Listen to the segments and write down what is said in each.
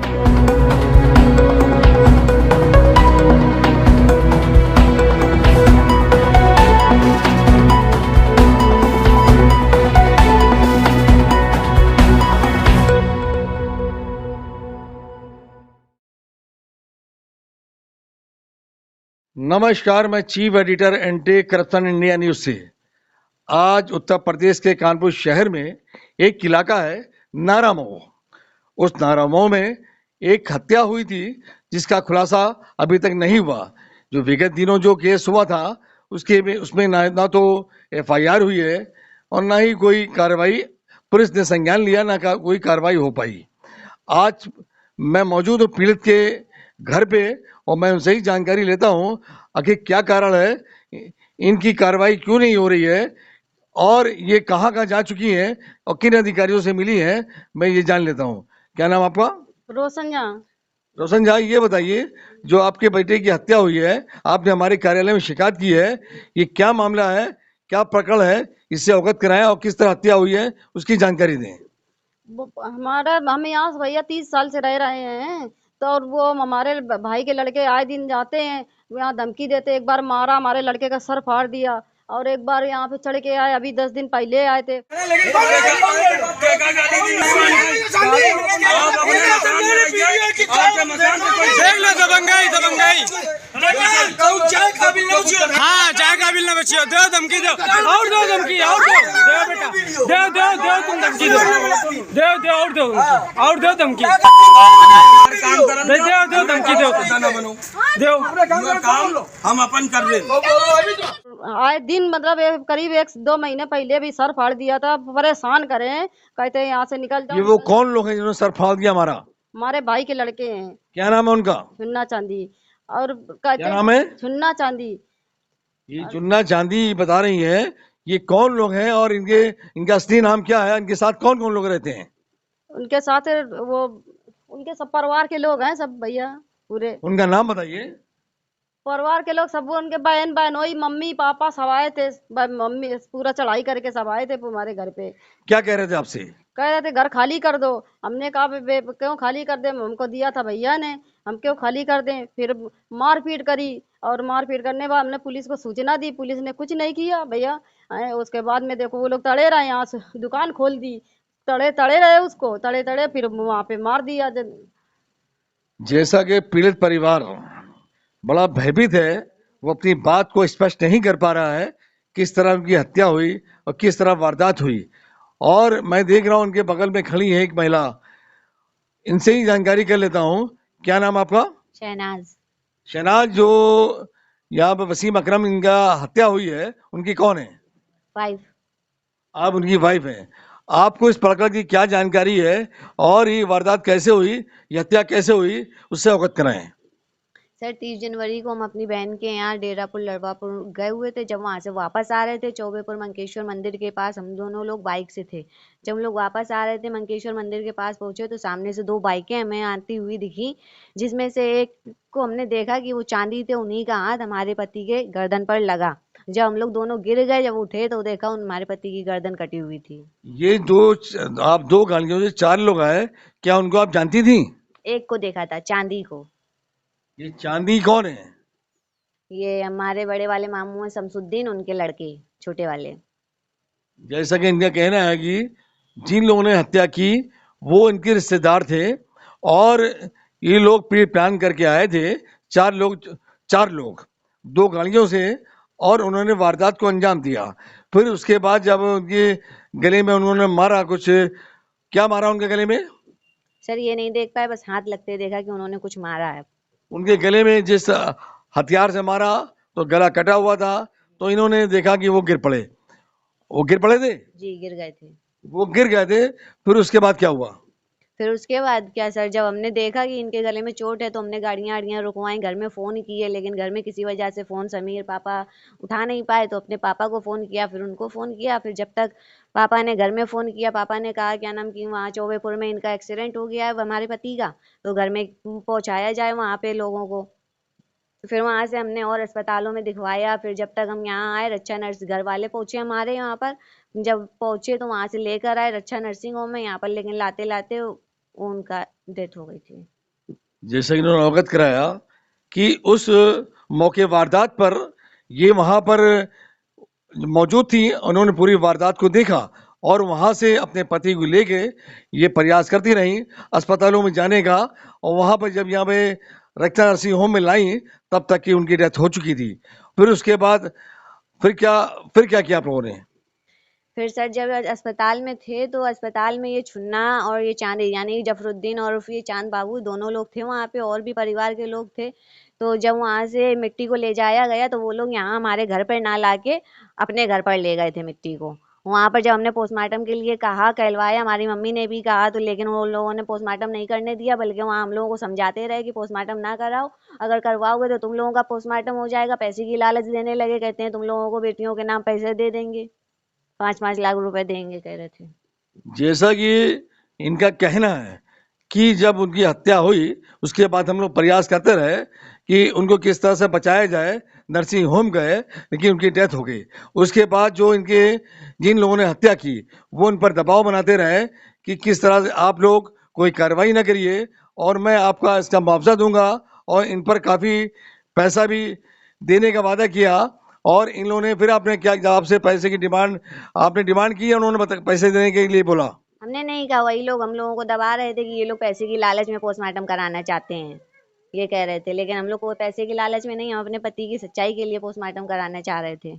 नमस्कार, मैं chief editor anti corruption India news से। आज उत्तर प्रदेश के कानपुर शहर में एक इलाका है नारामऊ। उस नारामऊ में एक हत्या हुई थी जिसका खुलासा अभी तक नहीं हुआ। जो विगत दिनों जो केस हुआ था उसमें ना तो एफआईआर हुई है और ना ही कोई कार्रवाई पुलिस ने संज्ञान लिया, ना कोई कार्रवाई हो पाई। आज मैं मौजूद हूँ पीड़ित के घर पे और मैं उनसे ही जानकारी लेता हूँ आखिर क्या कारण है, इनकी कार्रवाई क्यों नहीं हो रही है और ये कहाँ कहाँ जा चुकी हैं और किन अधिकारियों से मिली हैं, मैं ये जान लेता हूँ। क्या नाम आपका? रोशन झा। रोशन झा, ये बताइए, जो आपके बेटे की हत्या हुई है, आपने हमारे कार्यालय में शिकायत की है, ये क्या मामला है, क्या प्रकरण है, इससे अवगत कराएं और किस तरह हत्या हुई है उसकी जानकारी दें। हम यहाँ से भैया 30 साल से रह रहे हैं, तो और वो हमारे भाई के लड़के आए दिन जाते हैं, यहाँ धमकी देते। एक बार मारा, हमारे लड़के का सर फाड़ दिया, और एक बार यहाँ पे चढ़ के आए, अभी 10 दिन पहले आए थे। हाँ, चाय काबिल ना बचियो, दो धमकी दो, और दो धमकी, और दो बेटा, दो तुम धमकी दो, और दो धमकी, दो धमकी दो काम हम अपन कर रहे। आए दिन मतलब करीब 1-2 महीने पहले भी सर फाड़ दिया था। परेशान करें, कहते हैं यहाँ से निकल जाओ। ये वो कौन लोग हैं जिन्होंने सर फाड़ दिया हमारा? हमारे भाई के लड़के हैं। क्या नाम है उनका? चुन्ना चांदी। और कहते क्या नाम है? चुन्ना चांदी। ये चुन्ना चांदी बता रही है, ये कौन लोग हैं और इनका असली नाम क्या है? इनके साथ कौन कौन लोग रहते हैं? उनके साथ वो उनके सब परिवार के लोग हैं, सब भैया पूरे। उनका नाम बताइए। परिवार के लोग सब, उनके बहन बहनोई मम्मी पापा सब आए थे। मम्मी पूरा चढ़ाई करके सब आए थे हमारे घर पे। क्या कह रहे थे आपसे? कह रहे थे घर खाली कर दो। हमने कहा क्यों खाली कर दे, हमको दिया था भैया ने, हम क्यों खाली कर दें। फिर मारपीट करी, और मारपीट करने के बाद हमने पुलिस को सूचना दी, पुलिस ने कुछ नहीं किया भैया। उसके बाद में देखो वो लोग तड़े रहे, यहाँ से दुकान खोल दी, तड़े तड़े रहे उसको, तड़े तड़े फिर वहां पे मार दिया। जैसा कि पीड़ित परिवार बड़ा भयभीत है, वो अपनी बात को स्पष्ट नहीं कर पा रहा है, किस तरह उनकी हत्या हुई और किस तरह वारदात हुई। और मैं देख रहा हूँ उनके बगल में खड़ी है एक महिला, इनसे ही जानकारी कर लेता हूँ। क्या नाम आपका? शहनाज। शहनाज, जो यहाँ पे वसीम अकरम इनका हत्या हुई है, उनकी कौन है? वाइफ। आप उनकी वाइफ हैं। आपको इस प्रकरण की क्या जानकारी है और ये वारदात कैसे हुई, ये हत्या कैसे हुई, उससे अवगत कराएं। सर 30 जनवरी को हम अपनी बहन के यहाँ डेरापुर लड़वापुर गए हुए थे। जब वहाँ से वापस आ रहे थे, चौबेपुर मंकेश्वर मंदिर के पास हम दोनों लोग बाइक से थे। जब हम लोग वापस आ रहे थे, मंकेश्वर मंदिर के पास पहुंचे तो सामने से 2 बाइकें हमें आती हुई दिखी, जिसमें से एक को हमने देखा कि वो चांदी थे, उन्हीं का हाथ हमारे पति के गर्दन पर लगा। जब हम लोग दोनों गिर गए, जब उठे तो देखा हमारे पति की गर्दन कटी हुई थी। ये आप 2 गाड़ियों से 4 लोग आए, क्या उनको आप जानती थी? एक को देखा था, चांदी को। ये चांदी कौन है? ये हमारे बड़े वाले मामू हैं, शमसुद्दीन, उनके लड़के छोटे वाले। जैसा कि इनका कहना है कि जिन लोगों ने हत्या की वो इनके रिश्तेदार थे और ये लोग प्री प्लान करके आए थे। 4 लोग 2 गाड़ियों से, और उन्होंने वारदात को अंजाम दिया। फिर उसके बाद जब उनके गले में उन्होंने मारा, कुछ क्या मारा उनके गले में? सर ये नहीं देख पाए, बस हाथ लगते देखा कि उन्होंने कुछ मारा है। उनके गले में जिस हथियार से मारा तो गला कटा हुआ था, तो इन्होंने देखा कि वो गिर पड़े। वो गिर पड़े थे? जी गिर गए थे। वो गिर गए थे। फिर उसके बाद क्या हुआ? फिर उसके बाद क्या सर, जब हमने देखा कि इनके गले में चोट है तो हमने गाड़ियां आड़ियां रुकवाई, घर में फोन किए, लेकिन घर में किसी वजह से फोन समीर पापा उठा नहीं पाए, तो अपने पापा को फोन किया, फिर उनको फोन किया। फिर जब तक पापा ने घर में फोन किया, पापा ने कहा क्या नाम कि वहाँ चौबेपुर में इनका एक्सीडेंट हो गया है हमारे पति का, तो घर में पहुंचाया जाए वहाँ पे लोगों को। तो फिर वहां से हमने और अस्पतालों में दिखवाया। फिर जब तक हम यहाँ आए, रक्षा नर्स घर वाले पहुंचे हमारे यहाँ पर। जब पहुंचे तो वहां से लेकर आए रक्षा नर्सिंग होम में यहाँ पर, लेकिन लाते लाते उनका डेथ हो गई थी। जैसे कि उन्होंने अवगत कराया कि उस मौके वारदात पर ये वहां पर मौजूद थी, उन्होंने पूरी वारदात को देखा और वहां से अपने पति को लेके ये प्रयास करती रहीं अस्पतालों में जाने का, और वहां पर जब यहाँ पे रक्षा नर्सिंग होम में लाई तब तक कि उनकी डेथ हो चुकी थी। फिर उसके बाद फिर क्या किया आप लोगों ने? फिर सर जब अस्पताल में थे तो अस्पताल में ये छुन्ना और ये चांद यानी जफरुद्दीन और ये चांद बाबू दोनों लोग थे वहाँ पे, और भी परिवार के लोग थे। तो जब वहाँ से मिट्टी को ले जाया गया तो वो लोग यहाँ हमारे घर पर ना लाके अपने घर पर ले गए थे मिट्टी को। वहाँ पर जब हमने पोस्टमार्टम के लिए कहा, कहलवाया, हमारी मम्मी ने भी कहा, तो लेकिन वो लोगों ने पोस्टमार्टम नहीं करने दिया, बल्कि वहाँ हम लोगों को समझाते रहे कि पोस्टमार्टम ना कराओ, अगर करवाओगे तो तुम लोगों का पोस्टमार्टम हो जाएगा। पैसे की लालच देने लगे, कहते हैं तुम लोगों को बेटियों के नाम पैसे दे देंगे, 5-5 लाख रुपए देंगे, कह रहे थे। जैसा कि इनका कहना है कि जब उनकी हत्या हुई उसके बाद हम लोग प्रयास करते रहे कि उनको किस तरह से बचाया जाए, नर्सिंग होम गए लेकिन उनकी डेथ हो गई। उसके बाद जो इनके जिन लोगों ने हत्या की वो उन पर दबाव बनाते रहे कि किस तरह से आप लोग कोई कार्रवाई ना करिए और मैं आपका इसका मुआवजा दूंगा, और इन पर काफ़ी पैसा भी देने का वादा किया। और इन लोगों ने फिर आपने क्या, जब आपसे पैसे की डिमांड आपने डिमांड की, उन्होंने पैसे देने के लिए बोला? हमने नहीं कहा, वही लोग हम लोगों को दबा रहे थे कि ये लोग पैसे की लालच में पोस्टमार्टम कराना चाहते हैं, ये कह रहे थे। लेकिन हम लोग को पैसे की लालच में नहीं, हम अपने पति की सच्चाई के लिए पोस्टमार्टम कराना चाह रहे थे।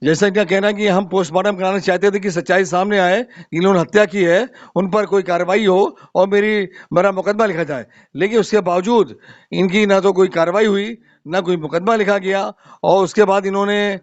जैसा इनका कहना है कि हम पोस्टमार्टम कराना चाहते थे कि सच्चाई सामने आए, इन्होंने हत्या की है, उन पर कोई कार्रवाई हो और मेरा मुकदमा लिखा जाए। लेकिन उसके बावजूद इनकी ना तो कोई कार्रवाई हुई, ना कोई मुकदमा लिखा गया। और उसके बाद इन्होंने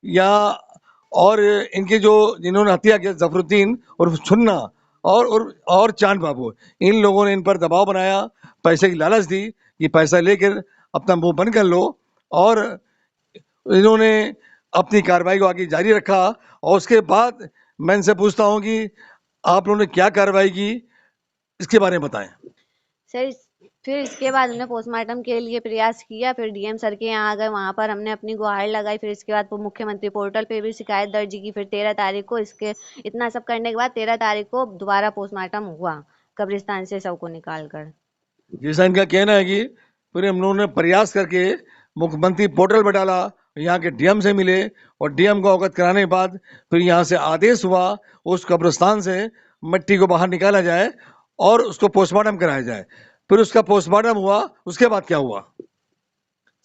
या और इनके जो जिन्होंने हत्या किया, जफरुद्दीन और छुन्ना और चांद बाबू, इन लोगों ने इन पर दबाव बनाया, पैसे की लालच दी कि पैसा लेकर अपना मुंह बंद कर लो, और इन्होंने अपनी कार्रवाई को आगे जारी रखा। और उसके बाद मैं इनसे पूछता हूं कि आप लोगों ने क्या कार्रवाई की, इसके बारे में बताएं। सर फिर इसके बाद हमने पोस्टमार्टम के लिए प्रयास किया, फिर डीएम सर के यहाँ गए, वहाँ पर हमने अपनी गुहार लगाई। फिर इसके बाद मुख्यमंत्री पोर्टल पे भी शिकायत दर्ज की। फिर 13 तारीख को इसके इतना सब करने के बाद 13 तारीख को दोबारा पोस्टमार्टम हुआ कब्रिस्तान से शव को निकाल कर। जैसा इनका कहना है कि फिर हम लोगों ने प्रयास करके मुख्यमंत्री पोर्टल पर डाला, यहाँ के डीएम से मिले और डीएम को अवगत कराने के बाद फिर यहाँ से आदेश हुआ उस कब्रिस्तान से मिट्टी को बाहर निकाला जाए और उसको पोस्टमार्टम कराया जाए। फिर उसका पोस्टमार्टम हुआ, उसके बाद क्या हुआ?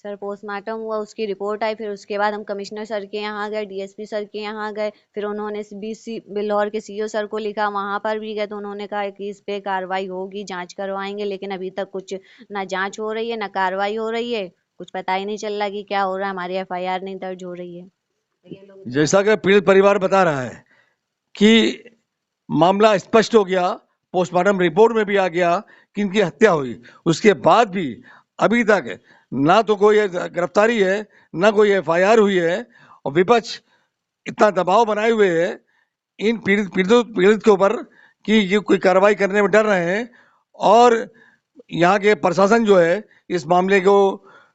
सर पोस्टमार्टम हुआ, उसकी रिपोर्ट आई, फिर उसके बाद हम कमिश्नर सर के यहाँ गए, डीएसपी सर के यहाँ गए, फिर उन्होंने बिल्हौर के सीओ सर को लिखा, वहाँ पर भी गए तो उन्होंने कहा कि इस पे कार्रवाई होगी, जांच करवाएंगे। लेकिन अभी तक कुछ ना जांच हो रही है ना कार्रवाई हो रही है, कुछ पता ही नहीं चल रहा कि क्या हो रहा है। हमारी एफआईआर नहीं दर्ज हो रही है। जैसा कि पीड़ित परिवार बता रहा है कि मामला स्पष्ट हो गया, पोस्टमार्टम रिपोर्ट में भी आ गया कि इनकी हत्या हुई, उसके बाद भी अभी तक ना तो कोई गिरफ्तारी है ना कोई एफआईआर हुई है, और विपक्ष इतना दबाव बनाए हुए है इन पीड़ित के ऊपर कि ये कोई कार्रवाई करने में डर रहे हैं, और यहाँ के प्रशासन जो है इस मामले को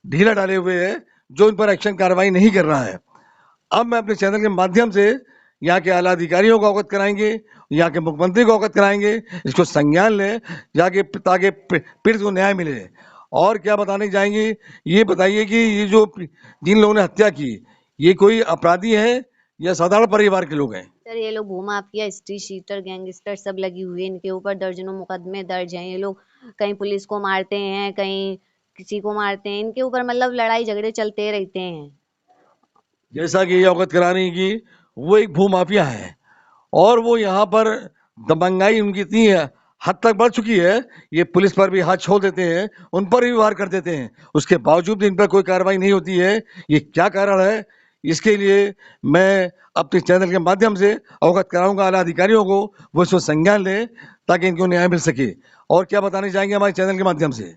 ढीला डाले हुए है, जो इन पर एक्शन कार्रवाई नहीं कर रहा है। अब मैं अपने चैनल के माध्यम से यहाँ के आला अधिकारियों को अवगत कराएंगे, यहाँ के मुख्यमंत्री को अवगत कराएंगे, इसको संज्ञान लें जाके ताकि पीड़ित को न्याय मिले। और क्या बताने जाएंगे, ये बताइए कि ये जो जिन लोगों ने हत्या की, ये कोई अपराधी है या साधारण परिवार के लोग हैं? सर ये लोग भूमाफिया, स्ट्रीट शीटर, गैंगस्टर सब लगी हुई है, इनके ऊपर दर्जनों मुकदमे दर्ज हैं। ये लोग कहीं पुलिस को मारते हैं, कहीं किसी को मारते हैं, इनके ऊपर मतलब लड़ाई झगड़े चलते रहते हैं। जैसा कि ये अवगत कराने की, वो एक भूमाफिया है और वो यहाँ पर दबंगाई उनकी इतनी हद तक बढ़ चुकी है, ये पुलिस पर भी हाथ छोड़ देते हैं, उन पर भी वार कर देते हैं, उसके बावजूद इन पर कोई कार्रवाई नहीं होती है। ये क्या कारण है, इसके लिए मैं अपने चैनल के माध्यम से अवगत कराऊंगा आला अधिकारियों को, वो इसको संज्ञान लें ताकि इनको न्याय मिल सके। और क्या बताने चाहेंगे हमारे चैनल के माध्यम से?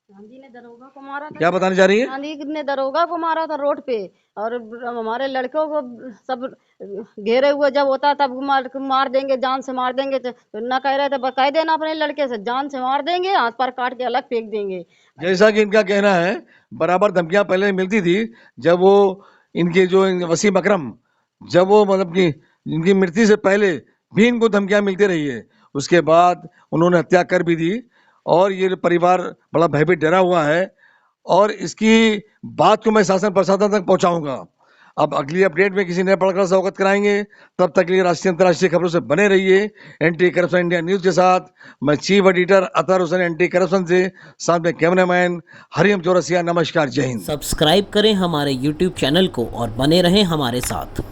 गांधी ने दरोगा को मारा था। क्या बताने जा रही है? गांधी ने दरोगा को मारा था रोड पे, और हमारे लड़कों को सब घेरे हुए जब होता तब मार देंगे, जान से मार देंगे। तो ना कह रहे थे बकायदे देना अपने लड़के से, जान से मार देंगे, हाथ पर काट के अलग फेंक देंगे। जैसा कि इनका कहना है, बराबर धमकियां पहले मिलती थी, जब वो इनके जो वसीम अकरम, जब वो मतलब कि इनकी मृत्यु से पहले भी इनको धमकियां मिलती रही है, उसके बाद उन्होंने हत्या कर भी दी और ये परिवार बड़ा भयभीत डरा हुआ है और इसकी बात को मैं शासन प्रशासन तक पहुंचाऊंगा। अब अगली अपडेट में किसी नए प्रकरण से अवगत कराएंगे। तब तक के लिए राष्ट्रीय अंतर्राष्ट्रीय खबरों से बने रहिए एंटी करप्शन इंडिया न्यूज के साथ। मैं chief editor Athar Hussain anti corruption से, साथ में कैमरामैन हरिओम चौरसिया। नमस्कार, जय हिंद। सब्सक्राइब करें हमारे YouTube चैनल को और बने रहें हमारे साथ।